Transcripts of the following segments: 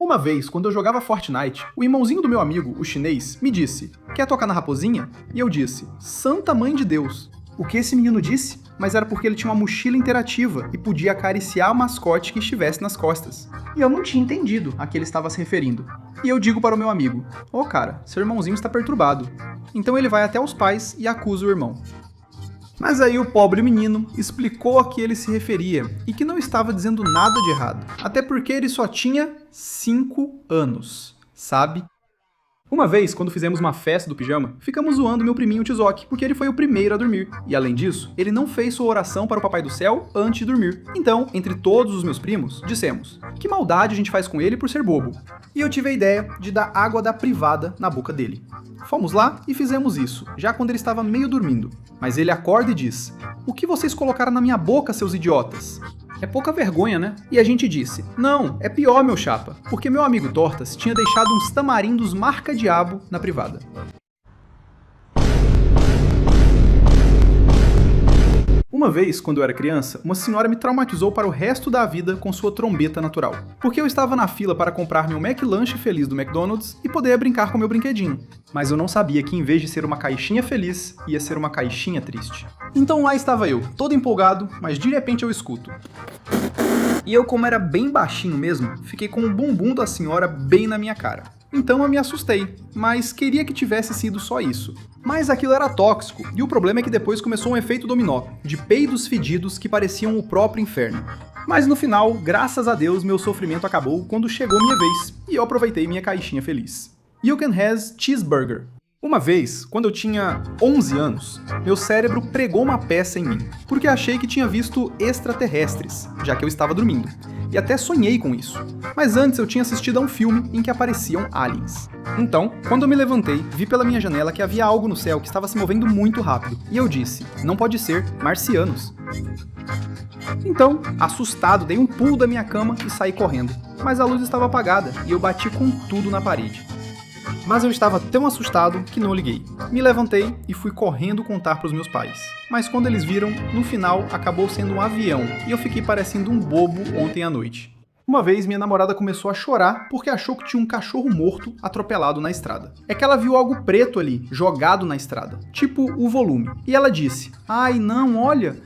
Uma vez, quando eu jogava Fortnite, o irmãozinho do meu amigo, o chinês, me disse: "Quer tocar na raposinha?" E eu disse: "Santa Mãe de Deus." O que esse menino disse? Mas era porque ele tinha uma mochila interativa e podia acariciar o mascote que estivesse nas costas. E eu não tinha entendido a que ele estava se referindo. E eu digo para o meu amigo: "Ô cara, seu irmãozinho está perturbado." Então ele vai até os pais e acusa o irmão. Mas aí o pobre menino explicou a que ele se referia e que não estava dizendo nada de errado, até porque ele só tinha 5 anos, sabe? Uma vez, quando fizemos uma festa do pijama, ficamos zoando meu priminho Tizoque, porque ele foi o primeiro a dormir. E além disso, ele não fez sua oração para o Papai do Céu antes de dormir. Então, entre todos os meus primos, dissemos: que maldade a gente faz com ele por ser bobo. E eu tive a ideia de dar água da privada na boca dele. Fomos lá e fizemos isso, já quando ele estava meio dormindo. Mas ele acorda e diz: "O que vocês colocaram na minha boca, seus idiotas?" É pouca vergonha, né? E a gente disse: "Não, é pior, meu chapa, porque meu amigo Tortas tinha deixado uns tamarindos marca-diabo na privada." Uma vez, quando eu era criança, uma senhora me traumatizou para o resto da vida com sua trombeta natural. Porque eu estava na fila para comprar meu McLanche feliz do McDonald's e poder brincar com meu brinquedinho. Mas eu não sabia que em vez de ser uma caixinha feliz, ia ser uma caixinha triste. Então lá estava eu, todo empolgado, mas de repente eu escuto. E eu, como era bem baixinho mesmo, fiquei com o bumbum da senhora bem na minha cara. Então eu me assustei, mas queria que tivesse sido só isso. Mas aquilo era tóxico, e o problema é que depois começou um efeito dominó, de peidos fedidos que pareciam o próprio inferno. Mas no final, graças a Deus, meu sofrimento acabou quando chegou minha vez, e eu aproveitei minha caixinha feliz. You can has cheeseburger. Uma vez, quando eu tinha 11 anos, meu cérebro pregou uma peça em mim, porque achei que tinha visto extraterrestres, já que eu estava dormindo. E até sonhei com isso. Mas antes eu tinha assistido a um filme em que apareciam aliens. Então, quando eu me levantei, vi pela minha janela que havia algo no céu que estava se movendo muito rápido. E eu disse: "Não pode ser, marcianos." Então, assustado, dei um pulo da minha cama e saí correndo. Mas a luz estava apagada e eu bati com tudo na parede. Mas eu estava tão assustado que não liguei. Me levantei e fui correndo contar para os meus pais. Mas quando eles viram, no final acabou sendo um avião e eu fiquei parecendo um bobo ontem à noite. Uma vez minha namorada começou a chorar porque achou que tinha um cachorro morto atropelado na estrada. É que ela viu algo preto ali, jogado na estrada, tipo o volume. E ela disse: "Ai não, olha."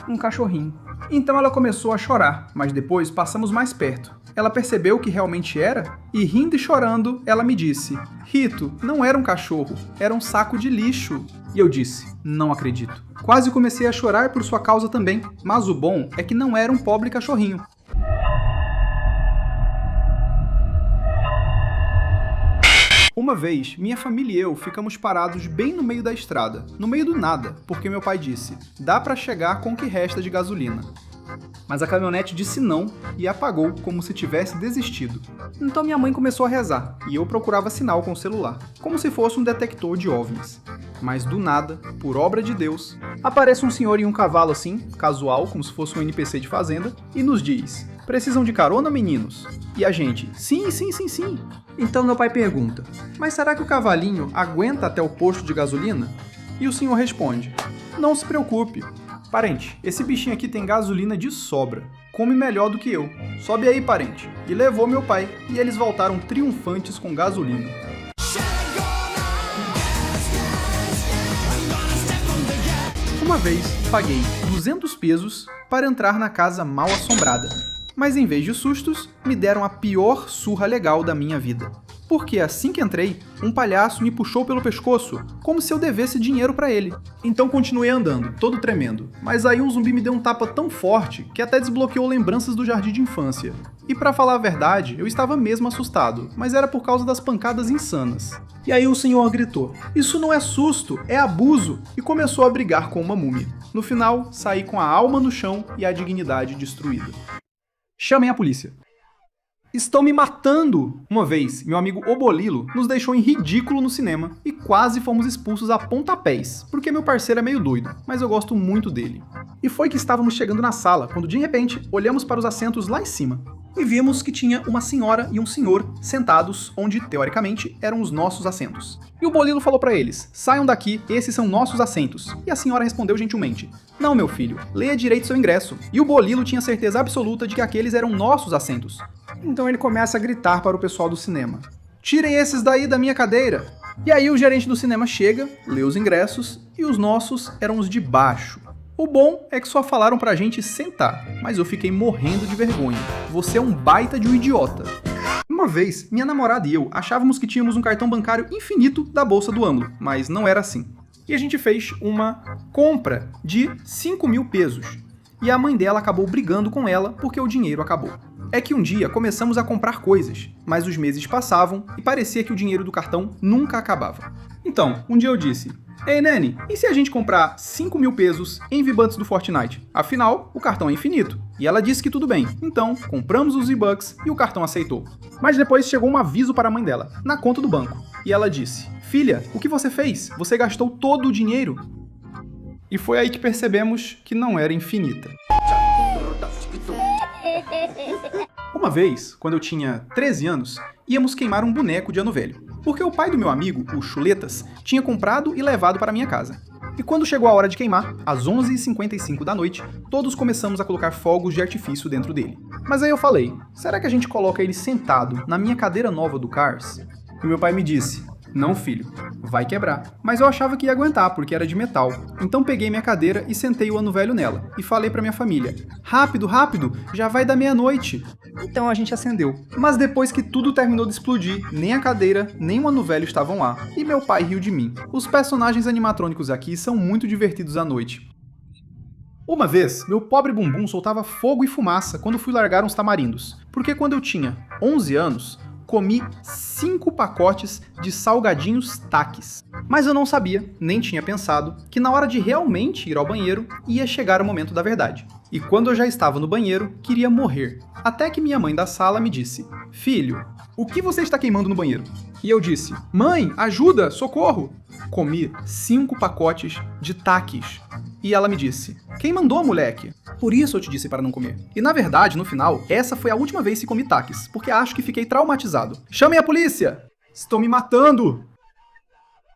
Um cachorrinho. Então ela começou a chorar, mas depois passamos mais perto. Ela percebeu o que realmente era e, rindo e chorando, ela me disse: "Rito, não era um cachorro, era um saco de lixo." E eu disse: "Não acredito." Quase comecei a chorar por sua causa também, mas o bom é que não era um pobre cachorrinho. Uma vez, minha família e eu ficamos parados bem no meio da estrada, no meio do nada, porque meu pai disse: "Dá pra chegar com o que resta de gasolina." Mas a caminhonete disse não e apagou como se tivesse desistido. Então minha mãe começou a rezar e eu procurava sinal com o celular, como se fosse um detector de OVNIs. Mas do nada, por obra de Deus, aparece um senhor em um cavalo assim, casual, como se fosse um NPC de fazenda, e nos diz: "Precisam de carona, meninos?" E a gente: "Sim, sim, sim, sim." Então meu pai pergunta: "Mas será que o cavalinho aguenta até o posto de gasolina?" E o senhor responde: "Não se preocupe. Parente, esse bichinho aqui tem gasolina de sobra. Come melhor do que eu. Sobe aí, parente." E levou meu pai, e eles voltaram triunfantes com gasolina. Uma vez, paguei 200 pesos para entrar na casa mal assombrada. Mas em vez de sustos, me deram a pior surra legal da minha vida. Porque assim que entrei, um palhaço me puxou pelo pescoço, como se eu devesse dinheiro pra ele. Então continuei andando, todo tremendo. Mas aí um zumbi me deu um tapa tão forte que até desbloqueou lembranças do jardim de infância. E pra falar a verdade, eu estava mesmo assustado, mas era por causa das pancadas insanas. E aí o senhor gritou: "Isso não é susto, é abuso!" E começou a brigar com uma múmia. No final, saí com a alma no chão e a dignidade destruída. Chamem a polícia. Estão me matando! Uma vez, meu amigo Obolilo nos deixou em ridículo no cinema e quase fomos expulsos a pontapés, porque meu parceiro é meio doido, mas eu gosto muito dele. E foi que estávamos chegando na sala, quando de repente olhamos para os assentos lá em cima. e vimos que tinha uma senhora e um senhor sentados onde, teoricamente, eram os nossos assentos. E o Bolilo falou pra eles: saiam daqui, esses são nossos assentos. E a senhora respondeu gentilmente: não, meu filho, leia direito seu ingresso. E o Bolilo tinha certeza absoluta de que aqueles eram nossos assentos. Então ele começa a gritar para o pessoal do cinema: tirem esses daí da minha cadeira. E aí o gerente do cinema chega, lê os ingressos, e os nossos eram os de baixo. O bom é que só falaram pra gente sentar, mas eu fiquei morrendo de vergonha. Você é um baita de um idiota. Uma vez, minha namorada e eu achávamos que tínhamos um cartão bancário infinito da bolsa do ângulo, mas não era assim. E a gente fez uma compra de 5.000 pesos. E a mãe dela acabou brigando com ela porque o dinheiro acabou. É que um dia começamos a comprar coisas, mas os meses passavam e parecia que o dinheiro do cartão nunca acabava. Então, um dia eu disse: ei, Nene, e se a gente comprar 5.000 pesos em V-Bucks do Fortnite? Afinal, o cartão é infinito. E ela disse que tudo bem. Então, compramos os V-Bucks e o cartão aceitou. Mas depois chegou um aviso para a mãe dela, na conta do banco. E ela disse: filha, o que você fez? Você gastou todo o dinheiro? E foi aí que percebemos que não era infinita. Uma vez, quando eu tinha 13 anos, íamos queimar um boneco de ano velho, porque o pai do meu amigo, o Chuletas, tinha comprado e levado para minha casa. E quando chegou a hora de queimar, às 11h55 da noite, todos começamos a colocar fogos de artifício dentro dele. Mas aí eu falei: será que a gente coloca ele sentado na minha cadeira nova do Cars? E meu pai me disse: não, filho, vai quebrar. Mas eu achava que ia aguentar, porque era de metal. Então peguei minha cadeira e sentei o ano velho nela. E falei pra minha família: rápido, rápido, já vai dar meia-noite. Então a gente acendeu. Mas depois que tudo terminou de explodir, nem a cadeira, nem o ano velho estavam lá. E meu pai riu de mim. Os personagens animatrônicos aqui são muito divertidos à noite. Uma vez, meu pobre bumbum soltava fogo e fumaça quando fui largar uns tamarindos. Porque quando eu tinha 11 anos... comi 5 pacotes de salgadinhos Takis. Mas eu não sabia, nem tinha pensado, que na hora de realmente ir ao banheiro, ia chegar o momento da verdade. E quando eu já estava no banheiro, queria morrer. Até que minha mãe da sala me disse: filho, o que você está queimando no banheiro? E eu disse: mãe, ajuda, socorro! Comi 5 pacotes de Takis. E ela me disse: quem mandou, moleque? Por isso eu te disse para não comer. E na verdade, no final, essa foi a última vez que comi Takis, porque acho que fiquei traumatizado. Chamem a polícia! Estão me matando!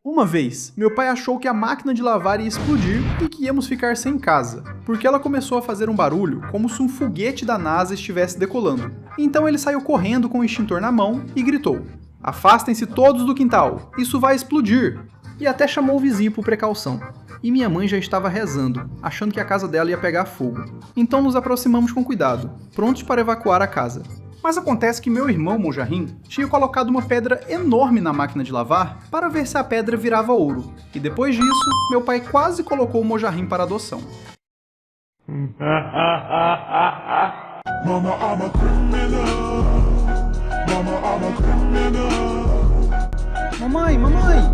Uma vez, meu pai achou que a máquina de lavar ia explodir e que íamos ficar sem casa, porque ela começou a fazer um barulho como se um foguete da NASA estivesse decolando. Então ele saiu correndo com o extintor na mão e gritou: afastem-se todos do quintal, isso vai explodir! E até chamou o vizinho por precaução. E minha mãe já estava rezando, achando que a casa dela ia pegar fogo. Então nos aproximamos com cuidado, prontos para evacuar a casa. Mas acontece que meu irmão Mojahim tinha colocado uma pedra enorme na máquina de lavar para ver se a pedra virava ouro. E depois disso, meu pai quase colocou o Mojahim para adoção. Mama, I'm a criminal. Mama, I'm a criminal. Mamãe, mamãe!